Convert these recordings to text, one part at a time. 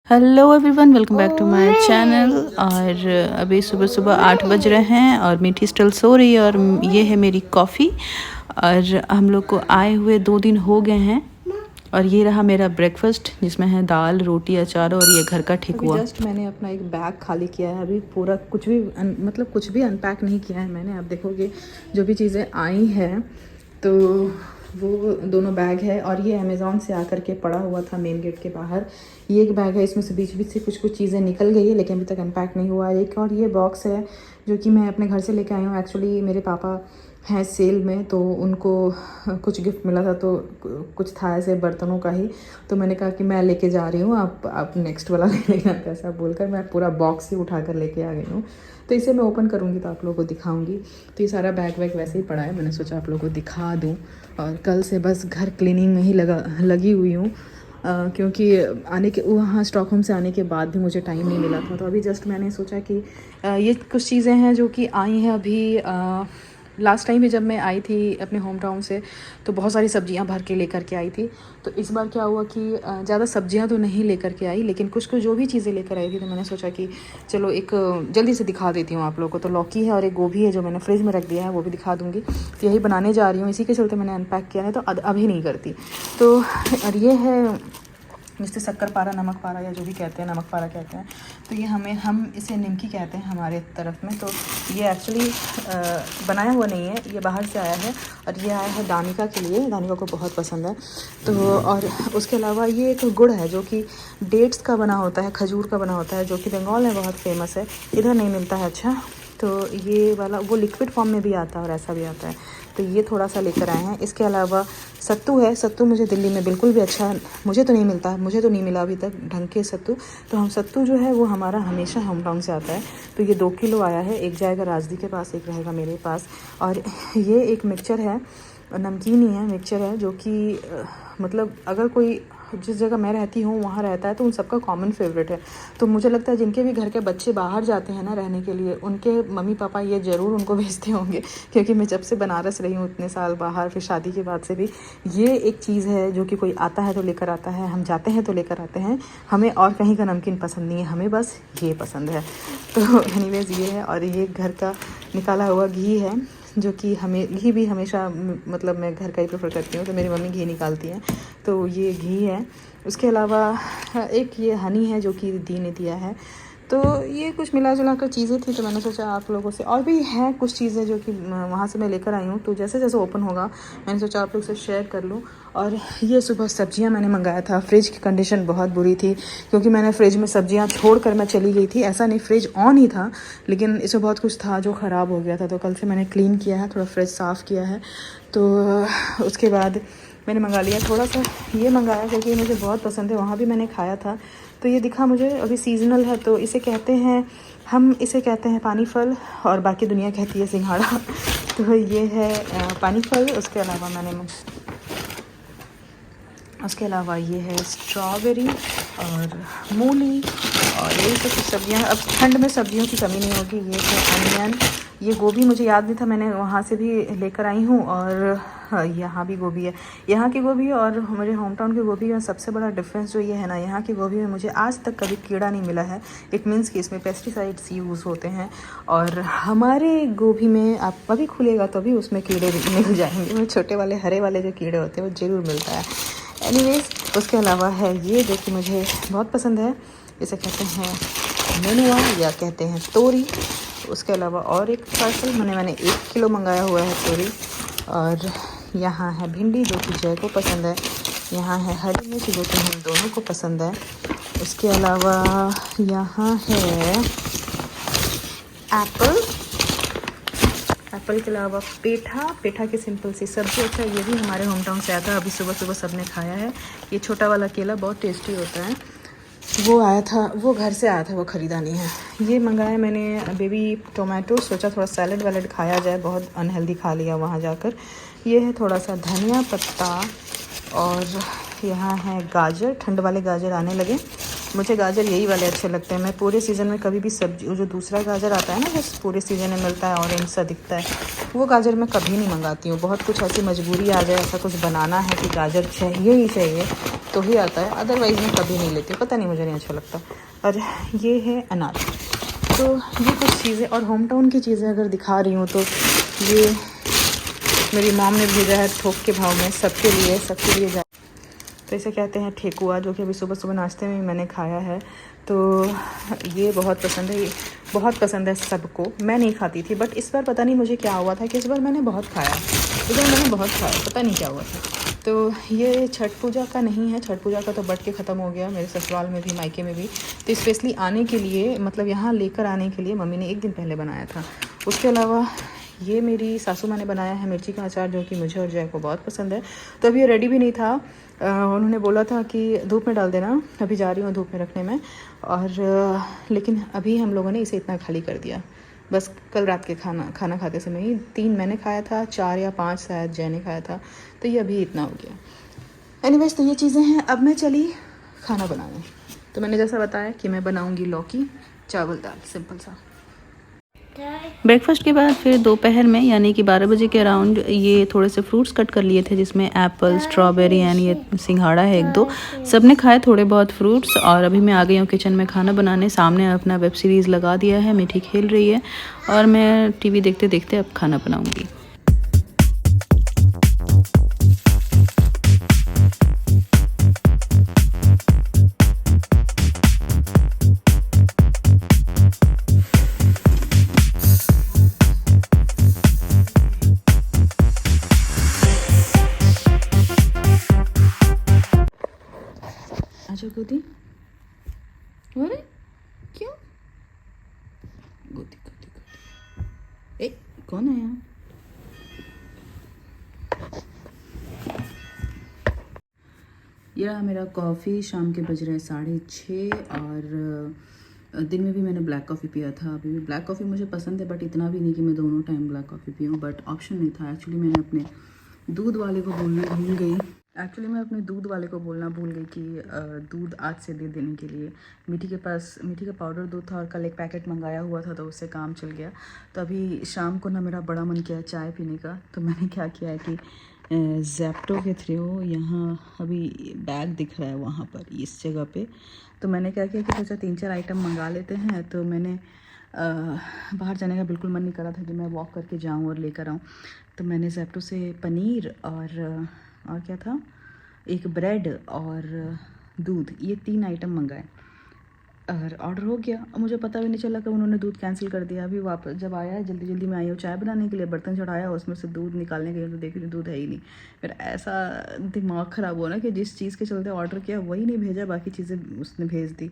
Hello everyone, welcome back to my channel. और अभी सुबह सुबह 8 बज रहे हैं और मीठी स्टिल सो रही है और ये है मेरी कॉफ़ी। और हम लोग को आए हुए 2 दिन हो गए हैं और ये रहा मेरा ब्रेकफास्ट जिसमें है दाल, रोटी, अचार और ये घर का ठेकुआ। जस्ट मैंने अपना एक बैग खाली किया है, अभी पूरा कुछ भी मतलब कुछ भी अनपैक नहीं किया है मैंने। आप देखोगे जो भी चीज़ें आई हैं तो वो दोनों बैग है और ये अमेज़ॉन से आकर के पड़ा हुआ था मेन गेट के बाहर। ये एक बैग है, इसमें से बीच बीच से कुछ चीज़ें निकल गई है लेकिन अभी तक अनपैक नहीं हुआ है। एक और ये बॉक्स है जो कि मैं अपने घर से लेके आई हूँ। एक्चुअली मेरे पापा हैं सेल में तो उनको कुछ गिफ्ट मिला था, तो कुछ था ऐसे बर्तनों का ही, तो मैंने कहा कि मैं लेके जा रही हूँ, आप नेक्स्ट वाला ले लेना पैसा बोलकर मैं पूरा बॉक्स ही उठा कर लेके आ गई हूँ। तो इसे मैं ओपन करूँगी तो आप लोगों को दिखाऊँगी। तो ये सारा बैग वैग वैसे ही पड़ा है, मैंने सोचा आप लोगों को दिखा दूँ। और कल से बस घर क्लीनिंग में ही लगी हुई हूँ क्योंकि आने के वहाँ स्टॉकहोम से आने के बाद भी मुझे टाइम नहीं मिला था। तो अभी जस्ट मैंने सोचा कि ये कुछ चीज़ें हैं जो कि आई हैं अभी। लास्ट टाइम भी जब मैं आई थी अपने होम टाउन से तो बहुत सारी सब्जियां भर के लेकर के आई थी। तो इस बार क्या हुआ कि ज़्यादा सब्जियां तो नहीं लेकर के आई, लेकिन कुछ जो भी चीज़ें लेकर आई थी तो मैंने सोचा कि चलो एक जल्दी से दिखा देती हूँ आप लोगों को। तो लौकी है और एक गोभी है जो मैंने फ्रिज में रख दिया है, वो भी दिखा दूँगी। तो यही बनाने जा रही हूँ, इसी के चलते मैंने अनपैक किया है, तो अभी नहीं करती। तो और ये है जिससे शक्कर पारा, नमक पारा या जो भी कहते हैं, नमक पारा कहते हैं। तो ये हम इसे निमकी कहते हैं हमारे तरफ में। तो ये एक्चुअली बनाया हुआ नहीं है, ये बाहर से आया है और ये आया है दानिका के लिए, दानिका को बहुत पसंद है। तो और उसके अलावा ये एक गुड़ है जो कि डेट्स का बना होता है, खजूर का बना होता है, जो कि बंगाल में बहुत फेमस है, इधर नहीं मिलता है। अच्छा, तो ये वाला वो लिक्विड फॉर्म में भी आता है और ऐसा भी आता है, तो ये थोड़ा सा लेकर आए हैं। इसके अलावा सत्तू है, सत्तू मुझे दिल्ली में बिल्कुल भी अच्छा मुझे तो नहीं मिलता, मुझे तो नहीं मिला अभी तक ढंग के सत्तू। तो हम सत्तू जो है वो हमारा हमेशा होम टाउन से आता है। तो ये 2 किलो आया है, एक जाएगा राजदी के पास, एक रहेगा मेरे पास। और ये एक मिक्सचर है, नमकीन ही है, मिक्सचर है जो कि मतलब अगर कोई जिस जगह मैं रहती हूँ वहाँ रहता है तो उन सबका कॉमन फेवरेट है। तो मुझे लगता है जिनके भी घर के बच्चे बाहर जाते हैं ना रहने के लिए, उनके मम्मी पापा ये ज़रूर उनको भेजते होंगे, क्योंकि मैं जब से बनारस रही हूँ इतने साल बाहर, फिर शादी के बाद से भी ये एक चीज़ है जो कि कोई आता है तो लेकर आता है, हम जाते हैं तो लेकर आते हैं। हमें और कहीं का नमकीन पसंद नहीं है, हमें बस ये पसंद है। तो एनीवेज़ ये है। और ये घर का निकाला हुआ घी है जो कि हमें घी भी हमेशा मतलब मैं घर का ही प्रेफर करती हूँ, तो मेरी मम्मी घी निकालती हैं, तो ये घी है। उसके अलावा एक ये हनी है जो कि दी ने दिया है। तो ये कुछ मिला जुला कर चीज़ें थी, तो मैंने सोचा आप लोगों से, और भी हैं कुछ चीज़ें जो कि वहाँ से मैं लेकर आई हूँ, तो जैसे जैसे ओपन होगा मैंने सोचा आप लोग से शेयर कर लूँ। और ये सुबह सब्जियां मैंने मंगाया था, फ्रिज की कंडीशन बहुत बुरी थी क्योंकि मैंने फ्रिज में सब्जियां छोड़ कर मैं चली गई थी। ऐसा नहीं, फ्रिज ऑन ही था लेकिन इसमें बहुत कुछ था जो ख़राब हो गया था। तो कल से मैंने क्लीन किया है, थोड़ा फ्रिज साफ़ किया है। तो उसके बाद मैंने मंगा लिया थोड़ा सा, ये मंगाया क्योंकि मुझे बहुत पसंद है, वहाँ भी मैंने खाया था। तो ये दिखा मुझे, अभी सीजनल है तो इसे कहते हैं, हम इसे कहते हैं पानी फल और बाकी दुनिया कहती है सिंघाड़ा। तो ये है पानी फल। उसके अलावा ये है स्ट्रॉबेरी और मूली और यही सब सब्जियां। अब ठंड में सब्जियों की कमी नहीं होगी। ये है अनियन, ये गोभी मुझे याद नहीं था, मैंने वहाँ से भी लेकर आई हूँ। और हाँ, यहाँ भी गोभी है। यहाँ की गोभी और मेरे होम टाउन की गोभी में सबसे बड़ा डिफरेंस जो ये है ना, यहाँ की गोभी में मुझे आज तक कभी कीड़ा नहीं मिला है। इट मीन्स कि इसमें पेस्टिसाइड्स यूज़ होते हैं, और हमारे गोभी में आप कभी खुलेगा तभी उसमें कीड़े मिल जाएंगे। वो छोटे वाले हरे वाले जो कीड़े होते हैं वो ज़रूर मिलता है। एनीवेज, उसके अलावा है ये जो कि मुझे बहुत पसंद है, इसे कहते हैं नेनुआ या कहते हैं तोरी। उसके अलावा और एक पार्सल मैंने 1 किलो मंगाया हुआ है तोरी। और यहाँ है भिंडी जो कि जय को पसंद है। यहाँ है हरी मिर्च जो कि हम दोनों को पसंद है। उसके अलावा यहाँ है एप्पल के अलावा पेठा की सिंपल सी सब्ज़ी। अच्छा, ये भी हमारे होम टाउन से आया था, अभी सुबह सुबह सबने खाया है। ये छोटा वाला केला बहुत टेस्टी होता है, वो आया था, वो घर से आया था, वो ख़रीदा नहीं है। ये मंगाया मैंने बेबी टोमेटो, सोचा थोड़ा सैलड वैलड खाया जाए, बहुत अनहेल्दी खा लिया वहाँ जाकर। ये है थोड़ा सा धनिया पत्ता और यहाँ है गाजर, ठंड वाले गाजर आने लगे। मुझे गाजर यही वाले अच्छे लगते हैं। मैं पूरे सीज़न में कभी भी सब्जी, जो दूसरा गाजर आता है ना जो पूरे सीज़न में मिलता है ऑरेंज सा दिखता है, वो गाजर मैं कभी नहीं मंगाती हूँ। बहुत कुछ ऐसी मजबूरी आ जाए, ऐसा कुछ बनाना है कि गाजर चाहिए ही चाहिए, तो ही आता है, अदरवाइज़ मैं कभी नहीं लेती, पता नहीं मुझे नहीं अच्छा लगता। और ये है अनार। तो ये कुछ चीज़ें, और होम टाउन की चीज़ें अगर दिखा रही हूँ तो ये मेरी मॉम ने भेजा है थोक के भाव में सबके लिए जा। तो इसे कहते हैं ठेकुआ, जो कि अभी सुबह सुबह नाश्ते में मैंने खाया है। तो ये बहुत पसंद है सबको। मैं नहीं खाती थी, बट इस बार पता नहीं मुझे क्या हुआ था कि इस बार मैंने बहुत खाया, पता नहीं क्या हुआ था। तो ये छठ पूजा का नहीं है, छठ पूजा का तो बट के ख़त्म हो गया मेरे ससुराल में भी, मायके में भी। तो स्पेशली आने के लिए, मतलब यहाँ लेकर आने के लिए मम्मी ने एक दिन पहले बनाया था। उसके अलावा ये मेरी सासू माँ ने बनाया है मिर्ची का अचार, जो कि मुझे और जय को बहुत पसंद है। तो अभी ये रेडी भी नहीं था, उन्होंने बोला था कि धूप में डाल देना, अभी जा रही हूँ धूप में रखने में। और लेकिन अभी हम लोगों ने इसे इतना खाली कर दिया, बस कल रात के खाना खाते समय ही 3 मैंने खाया था, 4 या 5 शायद जय ने खाया था, तो ये अभी इतना हो गया। एनीवेज, तो ये चीज़ें हैं। अब मैं चली खाना बनाने। तो मैंने जैसा बताया कि मैं बनाऊँगी लौकी चावल दाल, सिंपल सा। ब्रेकफास्ट के बाद फिर दोपहर में यानी कि 12 बजे के अराउंड ये थोड़े से फ्रूट्स कट कर लिए थे, जिसमें एप्पल, स्ट्रॉबेरी एंड ये सिंघाड़ा है 1-2, सब ने खाए थोड़े बहुत फ्रूट्स। और अभी मैं आ गई हूँ किचन में खाना बनाने। सामने अपना वेब सीरीज़ लगा दिया है, मीठी खेल रही है और मैं टीवी देखते देखते अब खाना बनाऊँगी। अच्छा गोदी, अरे क्यों गोदी गोदी गोदी, ए कौन आया? यह मेरा कॉफ़ी, शाम के बज रहे हैं 6:30 और दिन में भी मैंने ब्लैक कॉफ़ी पिया था। अभी भी ब्लैक कॉफ़ी मुझे पसंद है, बट इतना भी नहीं कि मैं दोनों टाइम ब्लैक कॉफ़ी पीऊँ, बट ऑप्शन नहीं था। एक्चुअली मैं अपने दूध वाले को बोलना भूल गई कि दूध आज से दे देने के लिए। मीठी के पास मीठी का पाउडर दूध था और कल एक पैकेट मंगाया हुआ था, तो उससे काम चल गया। तो अभी शाम को ना मेरा बड़ा मन किया चाय पीने का, तो मैंने क्या किया है कि ज़ेप्टो के थ्रू यहाँ अभी बैग दिख रहा है वहाँ पर इस जगह पे, तो मैंने क्या किया कि सोचा 3-4 आइटम मंगा लेते हैं। तो मैंने बाहर जाने का बिल्कुल मन नहीं कर रहा था कि मैं वॉक करके जाऊँ और लेकर आऊँ, तो मैंने ज़ेप्टो से पनीर और क्या था, एक ब्रेड और दूध, ये 3 आइटम मंगाए और ऑर्डर हो गया। और मुझे पता भी नहीं चला कि उन्होंने दूध कैंसिल कर दिया। अभी वापस जब आया, जल्दी में आई हूँ चाय बनाने के लिए, बर्तन चढ़ाया, उसमें से दूध निकालने के लिए तो देख रही दूध है ही नहीं। फिर ऐसा दिमाग ख़राब हुआ ना कि जिस चीज़ के चलते ऑर्डर किया वही नहीं भेजा, बाकी चीज़ें उसने भेज दी।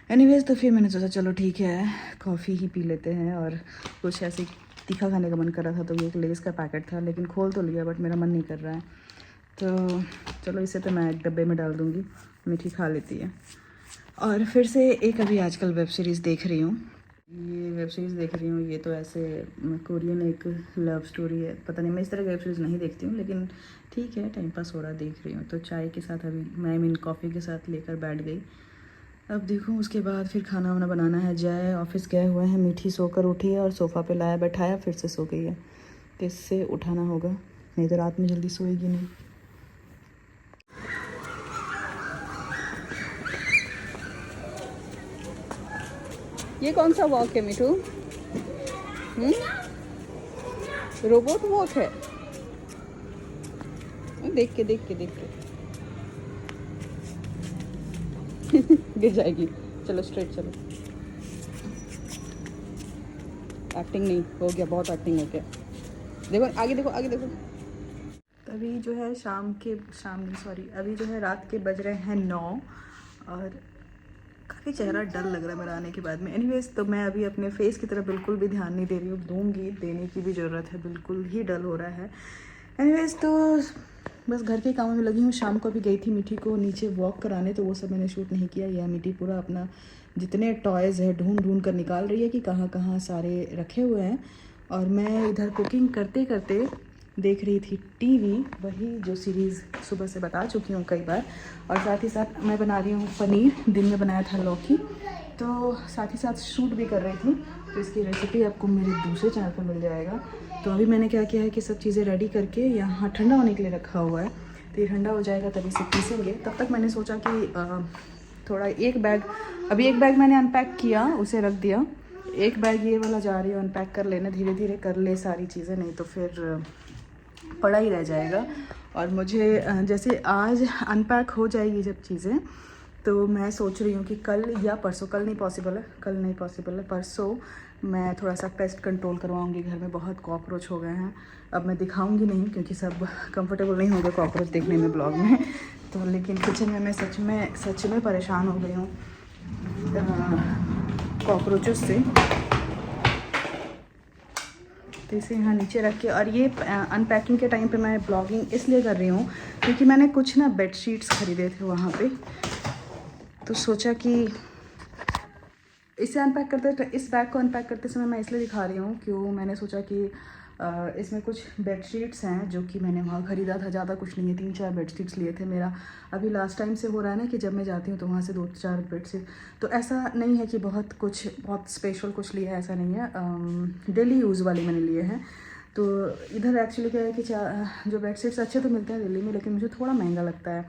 एनीवेज, तो फिर मैंने सोचा चलो ठीक है कॉफ़ी ही पी लेते हैं। और कुछ ऐसे तीखा खाने का मन कर रहा था, तो ये एक लेस का पैकेट था, लेकिन खोल तो लिया बट मेरा मन नहीं कर रहा है। तो चलो इसे तो मैं एक डब्बे में डाल दूँगी, मीठी खा लेती है। और फिर से एक अभी आजकल वेब सीरीज़ देख रही हूँ, ये तो ऐसे कोरियन एक लव स्टोरी है। पता नहीं, मैं इस तरह की वेब सीरीज़ नहीं देखती हूँ, लेकिन ठीक है टाइम पास हो रहा, देख रही हूँ। तो चाय के साथ अभी मैं कॉफ़ी के साथ लेकर बैठ गई। अब देखूँ उसके बाद फिर खाना वाना बनाना है। जय ऑफिस गए हुए हैं, मीठी सोकर उठी है और सोफ़ा पे लाया बैठाया, फिर से सो गई है। तो इससे उठाना होगा, नहीं तो रात में जल्दी सोएगी नहीं। ये कौन सा वॉक है मिठू? रोबोट वॉक है। देख के गिर जाएगी। चलो स्ट्रेट चलो। एक्टिंग नहीं हो गया, बहुत एक्टिंग हो गया। देखो आगे देखो। तो अभी जो है अभी जो है रात के बज रहे हैं 9 और काफ़ी चेहरा डल लग रहा है मेरा आने के बाद में। एनीवेज, तो मैं अभी अपने फेस की तरफ बिल्कुल भी ध्यान नहीं दे रही हूँ, देने की भी ज़रूरत है, बिल्कुल ही डल हो रहा है। एनीवेज, तो बस घर के कामों में लगी हूँ। शाम को भी गई थी मीठी को नीचे वॉक कराने, तो वो सब मैंने शूट नहीं किया। यह मीठी पूरा अपना जितने टॉयज़ है ढूंढ कर निकाल रही है कि कहाँ सारे रखे हुए हैं, और मैं इधर कुकिंग करते करते देख रही थी टीवी, वही जो सीरीज़ सुबह से बता चुकी हूँ कई बार। और साथ ही साथ मैं बना रही हूँ पनीर, दिन में बनाया था लौकी, तो साथ ही साथ शूट भी कर रही थी। तो इसकी रेसिपी आपको मेरे दूसरे चैनल पर मिल जाएगा। तो अभी मैंने क्या किया है कि सब चीज़ें रेडी करके यहाँ ठंडा होने के लिए रखा हुआ है। तो ये ठंडा हो जाएगा तभी से पीसेंगे। तब तक मैंने सोचा कि थोड़ा एक बैग, अभी एक बैग मैंने अनपैक किया, उसे रख दिया। एक बैग ये वाला जा रही है अनपैक कर लेना, धीरे धीरे कर ले सारी चीज़ें, नहीं तो फिर पड़ा ही रह जाएगा। और मुझे जैसे आज अनपैक हो जाएगी जब चीज़ें, तो मैं सोच रही हूँ कि कल या परसों, कल नहीं पॉसिबल है, परसों मैं थोड़ा सा पेस्ट कंट्रोल करवाऊँगी। घर में बहुत कॉकरोच हो गए हैं। अब मैं दिखाऊँगी नहीं क्योंकि सब कंफर्टेबल नहीं होंगे कॉकरोच देखने में ब्लॉग में, तो लेकिन किचन में मैं सच में परेशान हो गई हूँ कॉकरोचों से। तो इसे यहाँ नीचे रख के, और ये अनपैकिंग के टाइम पे मैं ब्लॉगिंग इसलिए कर रही हूँ क्योंकि मैंने कुछ ना बेडशीट्स ख़रीदे थे वहाँ पे, तो सोचा कि इसे अनपैक करते, इस बैग को अनपैक करते समय मैं इसलिए दिखा रही हूँ क्यों, मैंने सोचा कि इसमें कुछ बेडशीट्स हैं जो कि मैंने वहाँ ख़रीदा था। ज़्यादा कुछ नहीं है, 3-4 बेडशीट्स लिए थे। मेरा अभी लास्ट टाइम से हो रहा है ना कि जब मैं जाती हूँ तो वहाँ से 2-4 बेडशीट, तो ऐसा नहीं है कि बहुत स्पेशल कुछ लिया है, ऐसा नहीं है। डेली यूज़ वाली मैंने लिए हैं। तो इधर एक्चुअली क्या है कि जो बेडशीट्स अच्छे तो मिलते हैं दिल्ली में, लेकिन मुझे थोड़ा महंगा लगता है,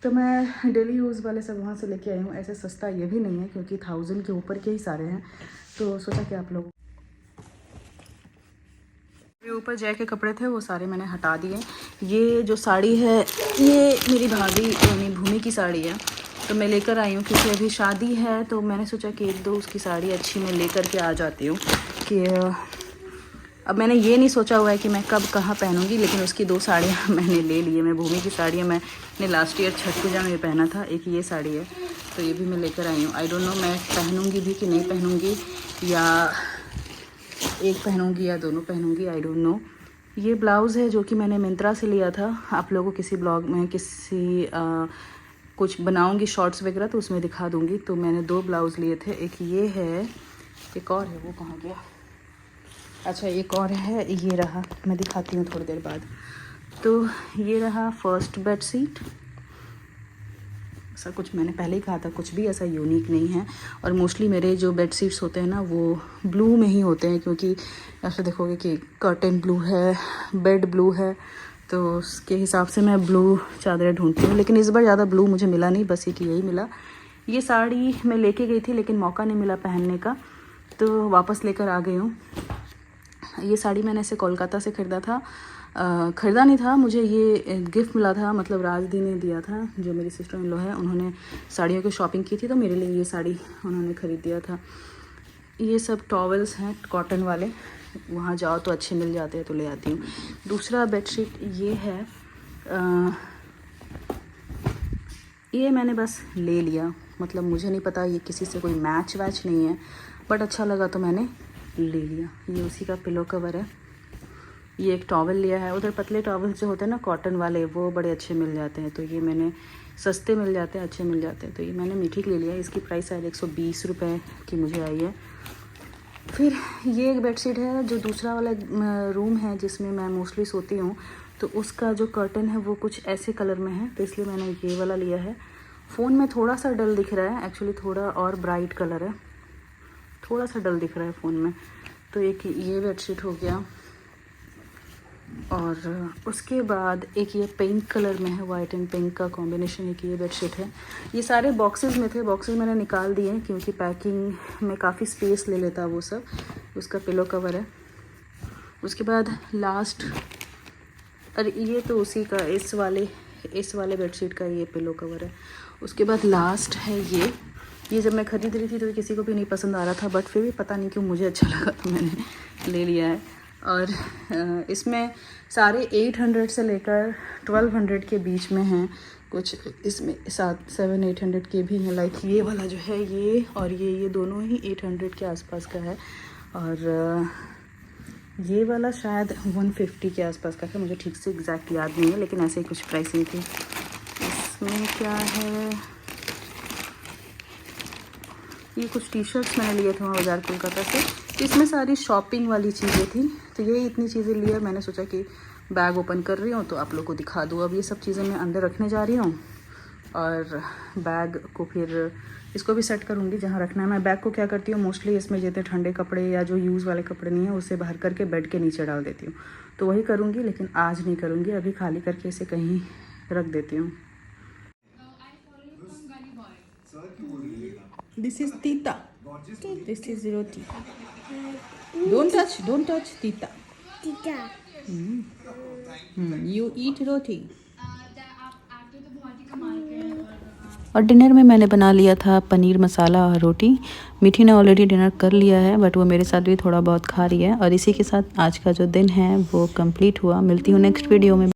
तो मैं डेली यूज़ वाले सब वहाँ से लेके आई हूँ। ऐसे सस्ता ये भी नहीं है क्योंकि 1000 के ऊपर के ही सारे हैं। तो सोचा कि आप लोग, ऊपर जय के कपड़े थे वो सारे मैंने हटा दिए। ये जो साड़ी है ये मेरी भाभी यानी भूमि की साड़ी है, तो मैं लेकर आई हूँ क्योंकि अभी शादी है, तो मैंने सोचा कि 1-2 उसकी साड़ी अच्छी मैं लेकर के आ जाती हूँ। कि अब मैंने ये नहीं सोचा हुआ है कि मैं कब कहाँ पहनूंगी, लेकिन उसकी 2 साड़ियाँ मैंने ले ली है। मैं भूमि की साड़ी है, मैंने लास्ट ईयर छठ पूजा में पहना था। एक ये साड़ी है, तो ये भी मैं लेकर आई हूँ। आई डोंट नो मैं पहनूंगी भी कि नहीं पहनूंगी, या एक पहनूंगी या दोनों पहनूंगी, आई डोंट नो। ये ब्लाउज़ है जो कि मैंने मिंत्रा से लिया था। आप लोगों को किसी ब्लॉग में कुछ बनाऊंगी शॉर्ट्स वगैरह तो उसमें दिखा दूंगी। तो मैंने 2 ब्लाउज़ लिए थे, एक ये है, एक और है, वो कहाँ गया, अच्छा एक और है, ये रहा, मैं दिखाती हूँ थोड़ी देर बाद। तो ये रहा फर्स्ट बेडशीट। ऐसा कुछ मैंने पहले ही कहा था, कुछ भी ऐसा यूनिक नहीं है। और मोस्टली मेरे जो बेडशीट्स होते हैं ना वो ब्लू में ही होते हैं, क्योंकि ऐसे देखोगे कि कर्टन ब्लू है, बेड ब्लू है, तो उसके हिसाब से मैं ब्लू चादरें ढूंढती हूँ। लेकिन इस बार ज़्यादा ब्लू मुझे मिला नहीं, बस एक यही मिला। ये साड़ी मैं लेके गई थी लेकिन मौका नहीं मिला पहनने का, तो वापस लेकर आ गई हूँ। ये साड़ी मैंने ऐसे कोलकाता से ख़रीदा था, ख़रीदा नहीं था, मुझे ये गिफ्ट मिला था, मतलब राजदी ने दिया था, जो मेरी सिस्टर इन लॉ है, उन्होंने साड़ियों की शॉपिंग की थी तो मेरे लिए ये साड़ी उन्होंने ख़रीद दिया था। ये सब टॉवल्स हैं कॉटन वाले, वहाँ जाओ तो अच्छे मिल जाते हैं तो ले आती हूँ। दूसरा बेडशीट ये है, ये मैंने बस ले लिया, मतलब मुझे नहीं पता, ये किसी से कोई मैच वैच नहीं है, बट अच्छा लगा तो मैंने ले लिया। ये उसी का पिलो कवर है। ये एक टॉवल लिया है, उधर पतले टॉवल जो होते हैं ना कॉटन वाले, वो बड़े अच्छे मिल जाते हैं, तो ये मैंने सस्ते मिल जाते हैं, अच्छे मिल जाते हैं, तो ये मैंने मीठी ले लिया। इसकी प्राइस शायद 120 रुपये की मुझे आई है। फिर ये एक बेडशीट है, जो दूसरा वाला रूम है जिसमें मैं मोस्टली सोती हूँ, तो उसका जो कर्टन है वो कुछ ऐसे कलर में है, तो इसलिए मैंने ये वाला लिया है। फ़ोन में थोड़ा सा डल दिख रहा है, एक्चुअली थोड़ा और ब्राइट कलर है, थोड़ा सा डल दिख रहा है फ़ोन में। तो एक ये बेडशीट हो गया, और उसके बाद एक ये पिंक कलर में है, वाइट एंड पिंक का कॉम्बिनेशन, एक ये बेडशीट है। ये सारे बॉक्सेस में थे, बॉक्सेस मैंने निकाल दिए क्योंकि पैकिंग में काफ़ी स्पेस ले लेता वो सब। उसका पिलो कवर है। उसके बाद लास्ट, अरे ये तो उसी का, इस वाले बेडशीट का ये पिलो कवर है। उसके बाद लास्ट है ये जब मैं ख़रीद रही थी तो किसी को भी नहीं पसंद आ रहा था, बट फिर भी पता नहीं क्यों मुझे अच्छा लगा तो मैंने ले लिया है। और इसमें सारे 800 से लेकर 1200 के बीच में हैं, कुछ इसमें 700-800 के भी हैं। लाइक ये वाला जो है ये और ये दोनों ही 800 के आसपास का है, और ये वाला शायद 150 के आसपास का है, मुझे ठीक से एग्जैक्ट याद नहीं है, लेकिन ऐसे ही कुछ प्राइसिंग थी। इसमें क्या है, ये कुछ टी शर्ट्स मैंने लिए थे वहाँ बाज़ार कोलकाता से, तो इसमें सारी शॉपिंग वाली चीज़ें थी, तो ये इतनी चीज़ें लिए। मैंने सोचा कि बैग ओपन कर रही हूँ तो आप लोग को दिखा दूँ। अब ये सब चीज़ें मैं अंदर रखने जा रही हूँ, और बैग को फिर इसको भी सेट करूँगी जहाँ रखना है। मैं बैग को क्या करती हूँ, मोस्टली इसमें जितने ठंडे कपड़े या जो यूज़ वाले कपड़े नहीं है उसे बाहर करके बेड के नीचे डाल देती हूँ, तो वही करूँगी, लेकिन आज नहीं करूँगी। अभी खाली करके इसे कहीं रख देती हूँ। दिस इज तीता, this is roti. Don't touch तीता। यू ईट रोटी। और डिनर में मैंने बना लिया था पनीर मसाला और रोटी। मीठी ने ऑलरेडी डिनर कर लिया है, बट वो मेरे साथ भी थोड़ा बहुत खा रही है। और इसी के साथ आज का जो दिन है वो कंप्लीट हुआ। मिलती हूँ नेक्स्ट वीडियो में।